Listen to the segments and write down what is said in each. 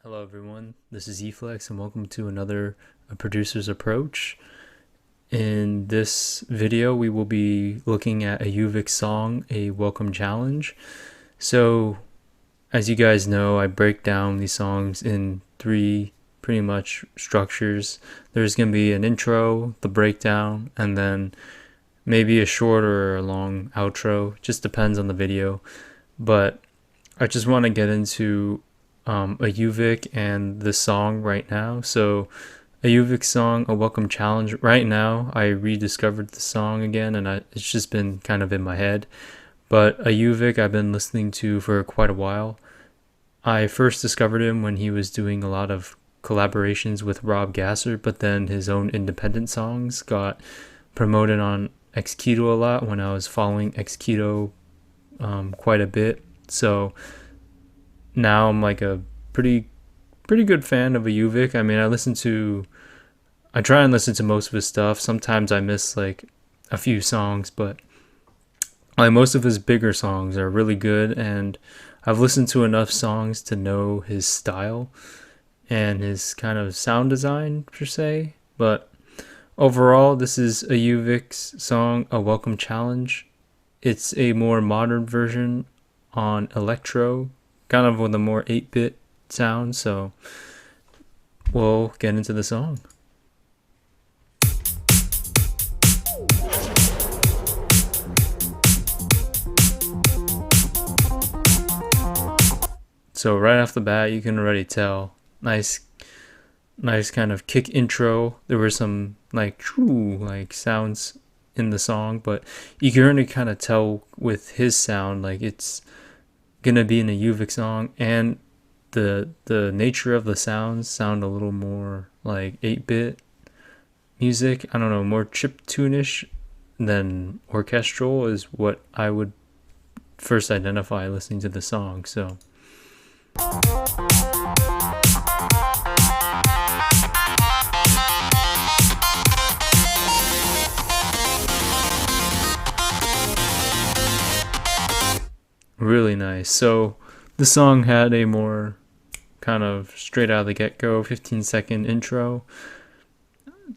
Hello everyone, this is Eflex and welcome to another Producer's Approach. In this video we will be looking at a Auvic song, A Welcome Challenge. So as you guys know, I break down these songs in three pretty much structures. There's going to be an intro, the breakdown, and then maybe a short or a long outro. Just depends on the video. But I just want to get into a Auvic and the song right now. So a Auvic song, A Welcome Challenge. Right now I rediscovered the song again and it's just been kind of in my head. But a Auvic I've been listening to for quite a while. I first discovered him when he was doing a lot of collaborations with Rob Gasser, but then his own independent songs got promoted on Xketo a lot when I was following Xketo quite a bit. So now I'm like a pretty good fan of a Auvic. I mean, I try and listen to most of his stuff. Sometimes I miss like a few songs, but like most of his bigger songs are really good, and I've listened to enough songs to know his style and his kind of sound design per se. But overall, this is a Auvic's song, A Welcome Challenge. It's a more modern version on electro, kind of with a more 8-bit sound, so we'll get into the song. So right off the bat, you can already tell, nice kind of kick intro. There were some like sounds in the song, but you can already kind of tell with his sound, like it's gonna be in a Auvic song, and the nature of the sounds sound a little more like 8-bit music. I don't know, more chiptune-ish than orchestral is what I would first identify listening to the song. So really nice. So the song had a more kind of straight out of the get-go 15-second intro.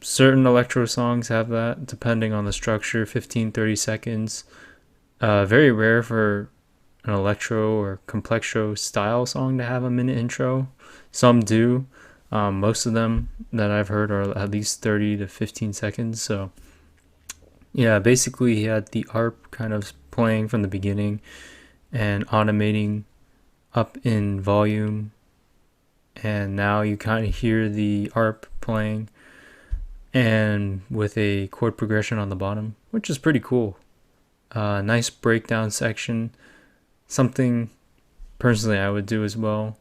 Certain electro songs have that, depending on the structure, 15-30 seconds. Very rare for an electro or complexo style song to have a minute intro. Some do. Most of them that I've heard are at least 30 to 15 seconds. So yeah, basically he had the ARP kind of playing from the beginning and automating up in volume, and now you kind of hear the ARP playing and with a chord progression on the bottom, which is pretty cool. Nice breakdown section, something personally I would do as well.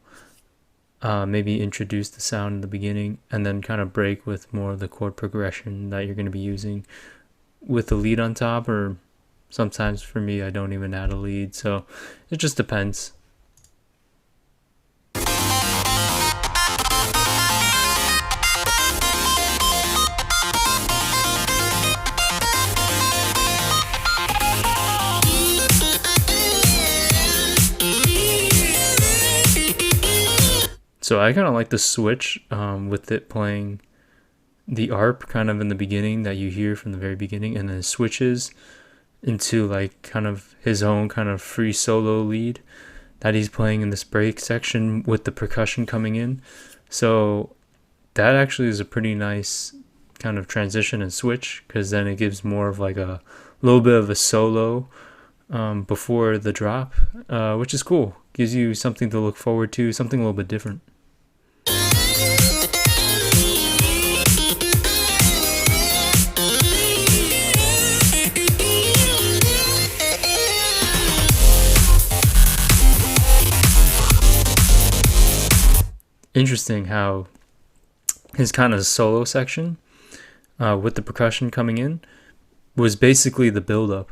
Maybe introduce the sound in the beginning and then kind of break with more of the chord progression that you're going to be using with the lead on top, or sometimes for me I don't even add a lead, so it just depends. So I kind of like the switch with it playing the ARP kind of in the beginning that you hear from the very beginning, and then it switches into like kind of his own kind of free solo lead that he's playing in this break section with the percussion coming in. So that actually is a pretty nice kind of transition and switch, because then it gives more of like a little bit of a solo before the drop, which is cool. Gives you something to look forward to, something a little bit different. Interesting how his kind of solo section with the percussion coming in was basically the build-up.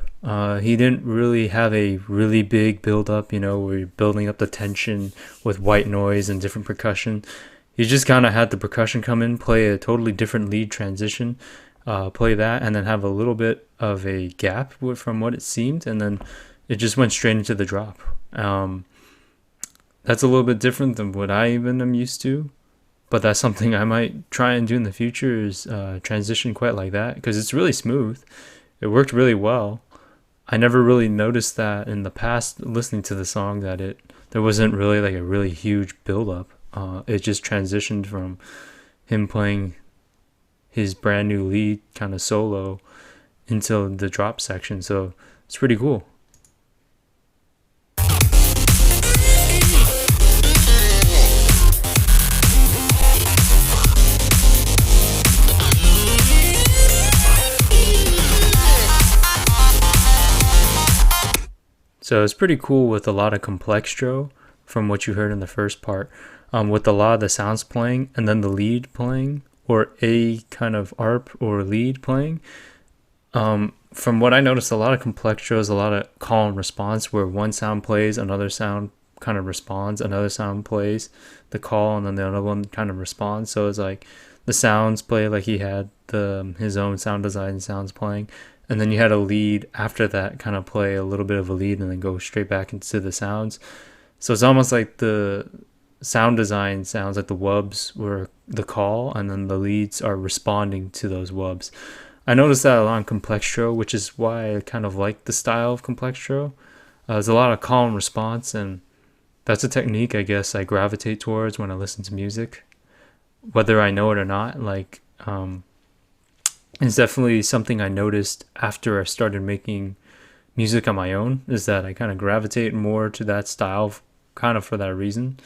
He didn't really have a really big build-up, you know, where you're building up the tension with white noise and different percussion. He just kind of had the percussion come in, play a totally different lead transition, play that, and then have a little bit of a gap from what it seemed, and then it just went straight into the drop. that's a little bit different than what I even am used to. But that's something I might try and do in the future, is transition quite like that, because it's really smooth. It worked really well. I never really noticed that in the past listening to the song, that there wasn't really like a really huge build up. It just transitioned from him playing his brand new lead kind of solo into the drop section. So it's pretty cool. So it's pretty cool with a lot of complextro from what you heard in the first part, with a lot of the sounds playing and then the lead playing, or a kind of arp or lead playing. From what I noticed, a lot of complextro is a lot of call and response, where one sound plays, another sound kind of responds, another sound plays the call, and then the other one kind of responds. So it's like the sounds play like he had his own sound design sounds playing, and then you had a lead after that kind of play a little bit of a lead and then go straight back into the sounds. So it's almost like the sound design sounds like the wubs were the call, and then the leads are responding to those wubs. I noticed that a lot in complextro, which is why I kind of like the style of complextro. There's a lot of call and response, and that's a technique I guess I gravitate towards when I listen to music, whether I know it or not. Like, it's definitely something I noticed after I started making music on my own, is that I kind of gravitate more to that style, kind of for that reason.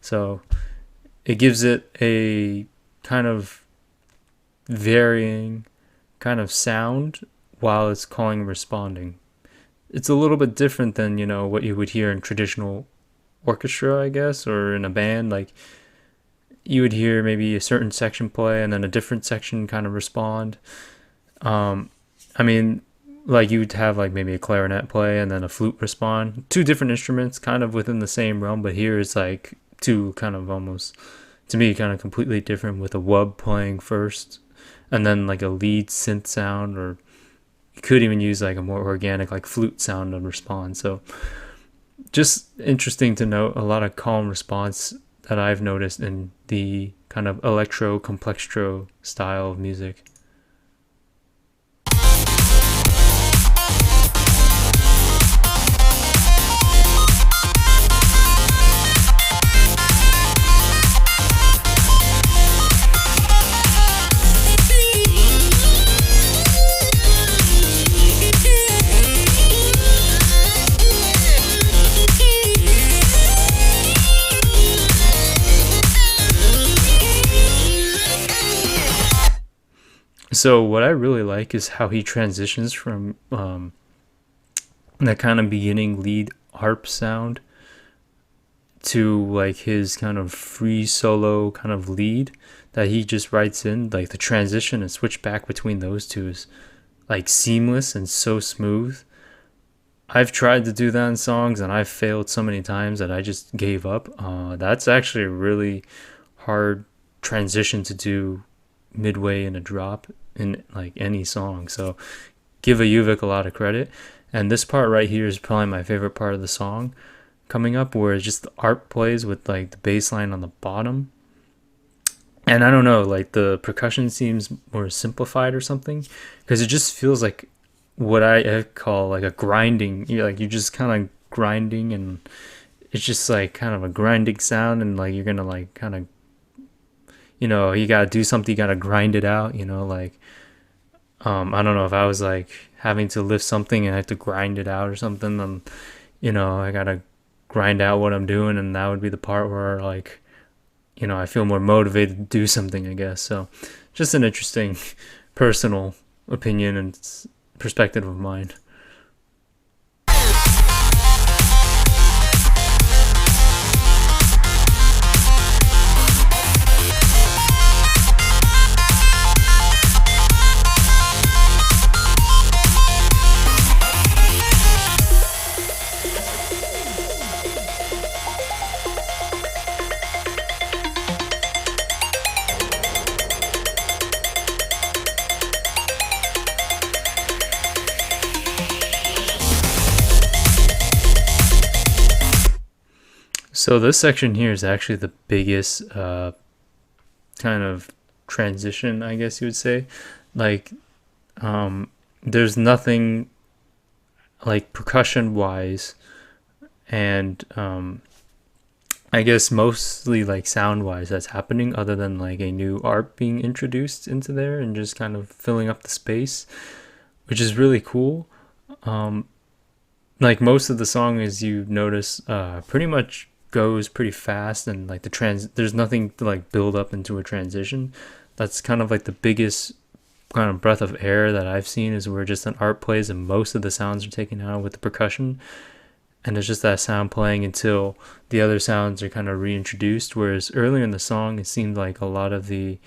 So it gives it a kind of varying kind of sound while it's calling and responding. It's a little bit different than, what you would hear in traditional orchestra, I guess, or in a band. Like, you would hear maybe a certain section play and then a different section kind of respond. I mean, like, you would have like maybe a clarinet play and then a flute respond. Two different instruments kind of within the same realm, but here it's like two kind of almost, to me, kind of completely different, with a wub playing first and then like a lead synth sound, or you could even use like a more organic like flute sound to respond. So just interesting to note, a lot of call and response that I've noticed in the kind of electro complextro style of music. So what I really like is how he transitions from that kind of beginning lead harp sound to like his kind of free solo kind of lead that he just writes in. Like, the transition and switch back between those two is like seamless and so smooth. I've tried to do that in songs and I've failed so many times that I just gave up. That's actually a really hard transition to do midway in a drop in like any song. So give Auvic a lot of credit. And this part right here is probably my favorite part of the song coming up, where it's just the arp plays with like the bass line on the bottom. And I don't know, like the percussion seems more simplified or something, because it just feels like what I call like a grinding. You're just kind of grinding, and it's just like kind of a grinding sound, and like you're gonna like kind of, you gotta do something, you gotta grind it out, like, I don't know, if I was like having to lift something and I have to grind it out or something, then, I gotta grind out what I'm doing, and that would be the part where like, I feel more motivated to do something, I guess. So just an interesting personal opinion and perspective of mine. So this section here is actually the biggest kind of transition, I guess you would say. Like, there's nothing like percussion wise, and I guess mostly like sound wise that's happening, other than like a new art being introduced into there and just kind of filling up the space, which is really cool. Um, like most of the song, as you notice, pretty much goes pretty fast, and like there's nothing to like build up into a transition. That's kind of like the biggest kind of breath of air that I've seen, is where just an art plays and most of the sounds are taken out with the percussion, and it's just that sound playing until the other sounds are kind of reintroduced. Whereas earlier in the song, it seemed like a lot of the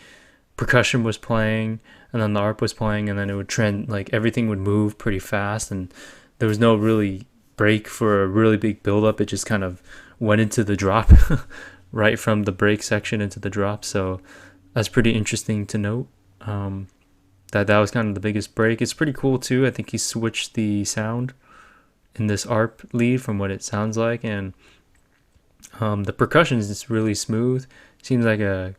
percussion was playing and then the art was playing, and then it would trend, like everything would move pretty fast, and there was no really break for a really big buildup. It just kind of went into the drop right from the break section into the drop. So that's pretty interesting to note. That was kind of the biggest break. It's pretty cool too. I think he switched the sound in this ARP lead from what it sounds like, and the percussion is just really smooth. Seems like a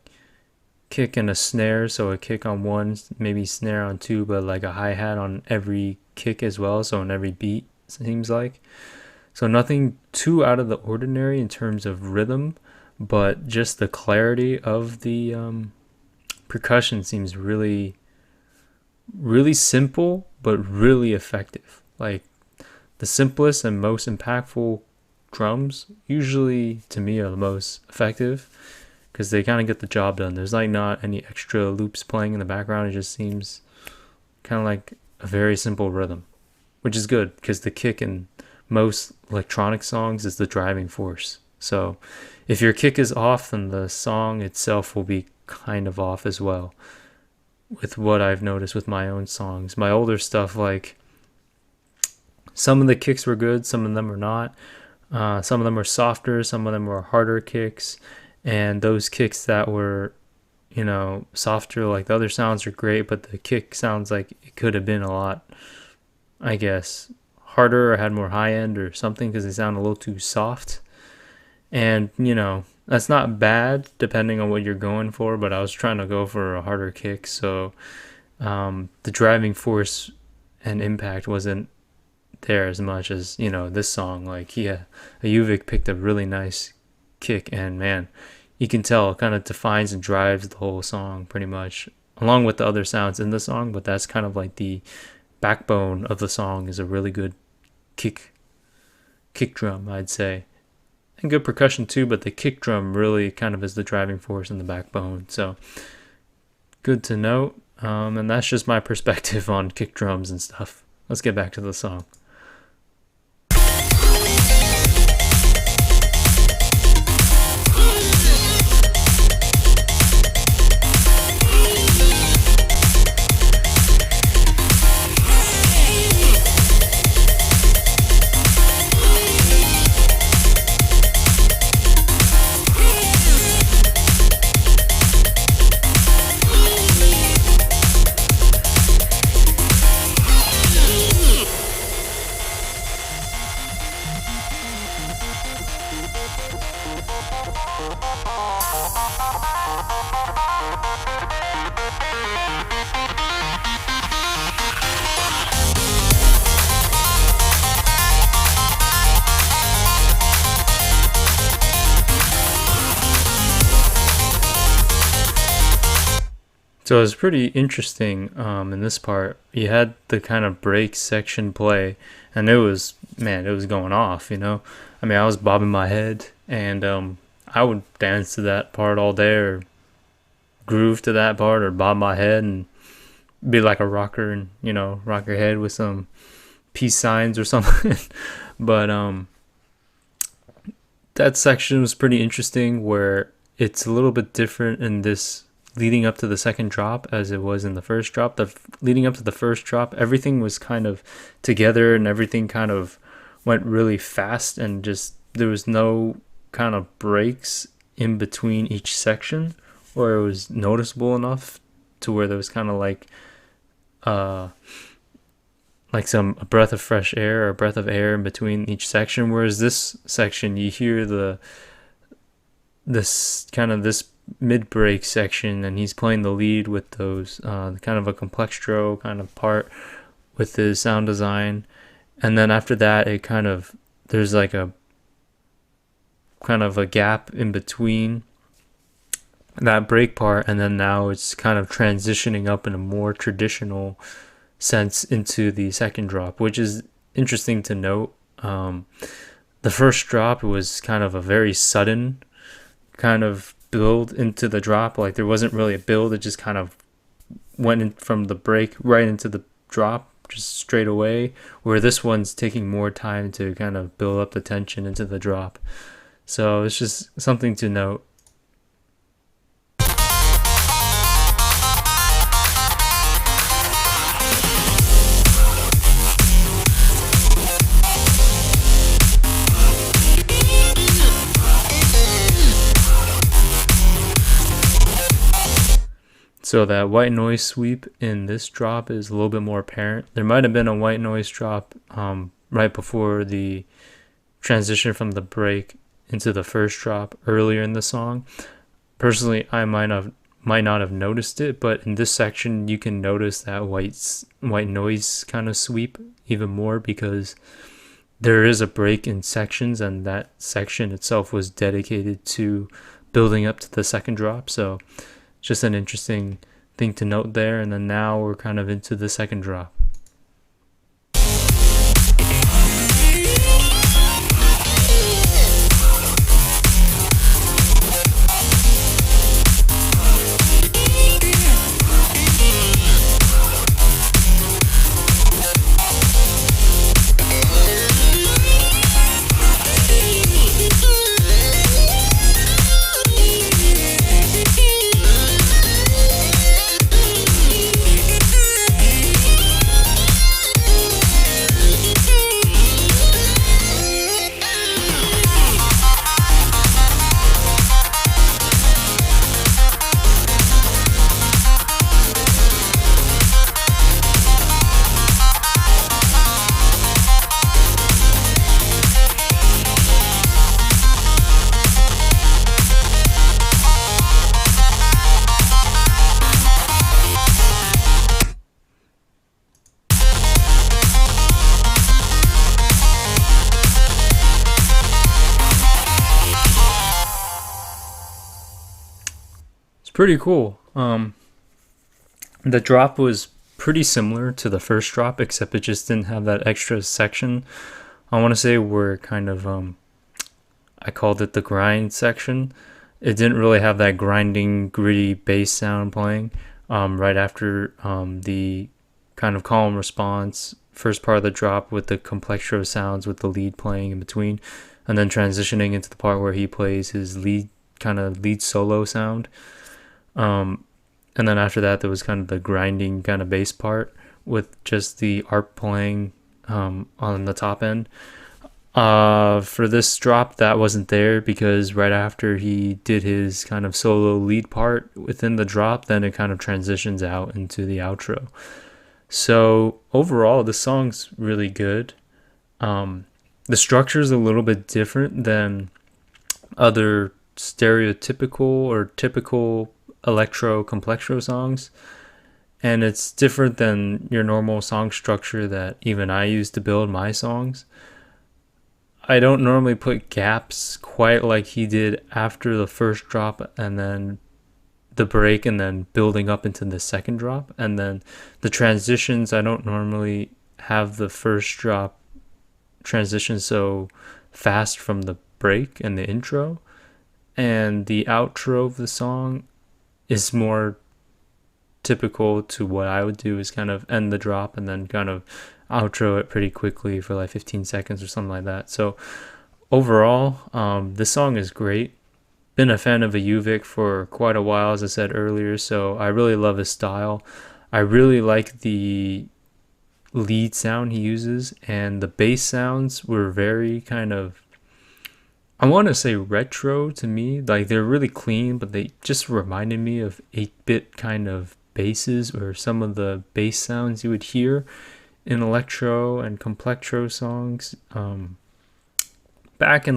kick and a snare, so a kick on one, maybe snare on two, but like a hi-hat on every kick as well, so on every beat, seems like. So nothing too out of the ordinary in terms of rhythm, but just the clarity of the percussion seems really, really simple, but really effective. Like, the simplest and most impactful drums usually, to me, are the most effective, because they kind of get the job done. There's like not any extra loops playing in the background. It just seems kind of like a very simple rhythm, which is good, because the kick in most electronic songs is the driving force. So if your kick is off, then the song itself will be kind of off as well, with what I've noticed with my own songs. My older stuff, like, some of the kicks were good, some of them are not. Some of them were softer, some of them were harder kicks, and those kicks that were, softer, like the other sounds are great, but the kick sounds like it could have been a lot, I guess, harder, or had more high end or something, because they sound a little too soft. And that's not bad depending on what you're going for, but I was trying to go for a harder kick, so the driving force and impact wasn't there as much as this song. Like, Auvic picked a really nice kick, and man, you can tell it kind of defines and drives the whole song pretty much, along with the other sounds in the song. But that's kind of like the backbone of the song, is a really good kick drum, I'd say, and good percussion too, but the kick drum really kind of is the driving force and the backbone. So good to note. And that's just my perspective on kick drums and stuff. Let's get back to the song. So it was pretty interesting in this part. You had the kind of break section play, and it was going off, I mean, I was bobbing my head, and I would dance to that part all day, or groove to that part, or bob my head and be like a rocker, and rock your head with some peace signs or something. But that section was pretty interesting, where it's a little bit different in this leading up to the second drop as it was in the first drop. Leading up to the first drop, everything was kind of together, and everything kind of went really fast, and just there was no kind of breaks in between each section, or it was noticeable enough to where there was kind of like a breath of fresh air, or a breath of air in between each section. Whereas this section, you hear the this mid break section, and he's playing the lead with those kind of a complextro kind of part with his sound design, and then after that it kind of there's like a kind of a gap in between that break part, and then now it's kind of transitioning up in a more traditional sense into the second drop, which is interesting to note. The first drop was kind of a very sudden kind of build into the drop. Like there wasn't really a build, it just kind of went in from the break right into the drop just straight away, where this one's taking more time to kind of build up the tension into the drop. So it's just something to note. So that white noise sweep in this drop is a little bit more apparent. There might have been a white noise drop right before the transition from the break into the first drop earlier in the song. Personally, I might not have noticed it, but in this section you can notice that white noise kind of sweep even more, because there is a break in sections, and that section itself was dedicated to building up to the second drop. So just an interesting thing to note there. And then now we're kind of into the second drop. Pretty cool. The drop was pretty similar to the first drop, except it just didn't have that extra section. I want to say we're kind of I called it the grind section. It didn't really have that grinding, gritty bass sound playing right after the kind of calm response first part of the drop with the complextro sounds with the lead playing in between, and then transitioning into the part where he plays his lead solo sound. And then after that, there was kind of the grinding kind of bass part with just the arp playing on the top end. For this drop, that wasn't there, because right after he did his kind of solo lead part within the drop, then it kind of transitions out into the outro. So overall, the song's really good. The structure is a little bit different than other stereotypical or typical electro complextro songs, and it's different than your normal song structure that even I use to build my songs. I don't normally put gaps quite like he did after the first drop and then the break and then building up into the second drop, and then the transitions. I don't normally have the first drop transition so fast from the break and the intro, and the outro of the song is more typical to what I would do, is kind of end the drop and then kind of outro it pretty quickly for like 15 seconds or something like that. So overall, this song is great. Been a fan of Auvic for quite a while, as I said earlier, so I really love his style. I really like the lead sound he uses, and the bass sounds were very kind of, I want to say retro to me. Like they're really clean, but they just reminded me of 8-bit kind of basses, or some of the bass sounds you would hear in electro and complextro songs back in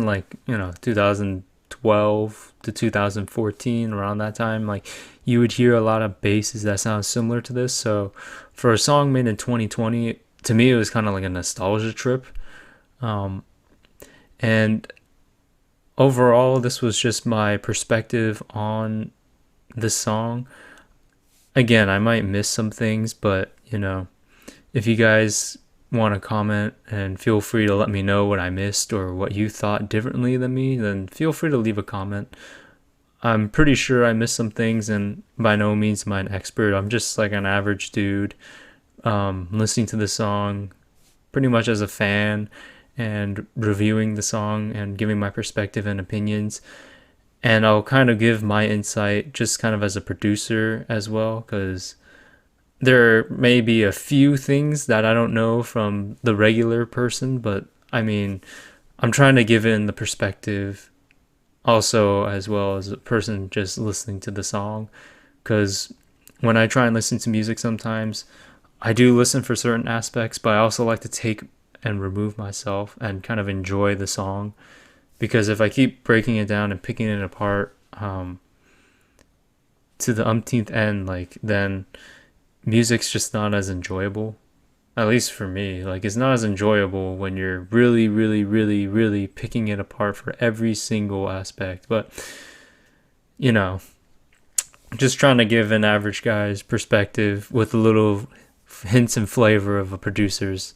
2012 2012 to 2014, around that time, like you would hear a lot of basses that sound similar to this. So for a song made in 2020, to me it was kind of like a nostalgia trip. And overall, this was just my perspective on this song. Again, I might miss some things, but if you guys want to comment, and feel free to let me know what I missed or what you thought differently than me, then feel free to leave a comment. I'm pretty sure I missed some things, and by no means am I an expert. I'm just like an average dude listening to the song pretty much as a fan and reviewing the song and giving my perspective and opinions. And I'll kind of give my insight just kind of as a producer as well, because there may be a few things that I don't know from the regular person, but I mean, I'm trying to give it in the perspective also as well as a person just listening to the song. Because when I try and listen to music, sometimes I do listen for certain aspects, but I also like to take and remove myself and kind of enjoy the song. Because if I keep breaking it down and picking it apart to the umpteenth end, like, then music's just not as enjoyable. At least for me, like, it's not as enjoyable when you're really, really, really, really picking it apart for every single aspect. But just trying to give an average guy's perspective with a little hints and flavor of a producer's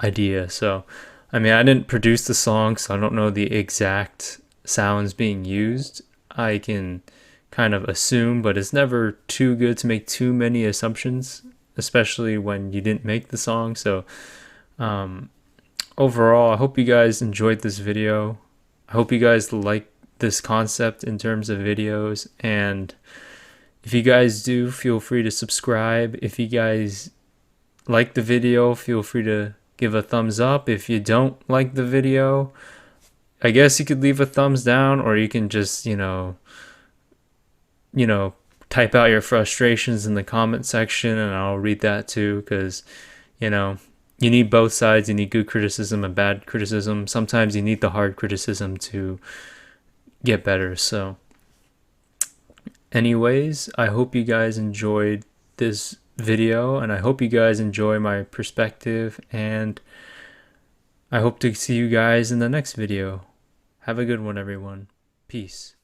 idea. So I mean, I didn't produce the song, so I don't know the exact sounds being used. I can kind of assume, but it's never too good to make too many assumptions, especially when you didn't make the song. So overall, I hope you guys enjoyed this video. I hope you guys like this concept in terms of videos, and if you guys do, feel free to subscribe. If you guys like the video, feel free to give a thumbs up. If you don't like the video, I guess you could leave a thumbs down, or you can just type out your frustrations in the comment section, and I'll read that too, because you need both sides. You need good criticism and bad criticism. Sometimes you need the hard criticism to get better. So anyways, I hope you guys enjoyed this video, and I hope you guys enjoy my perspective, and I hope to see you guys in the next video. Have a good one, everyone. Peace.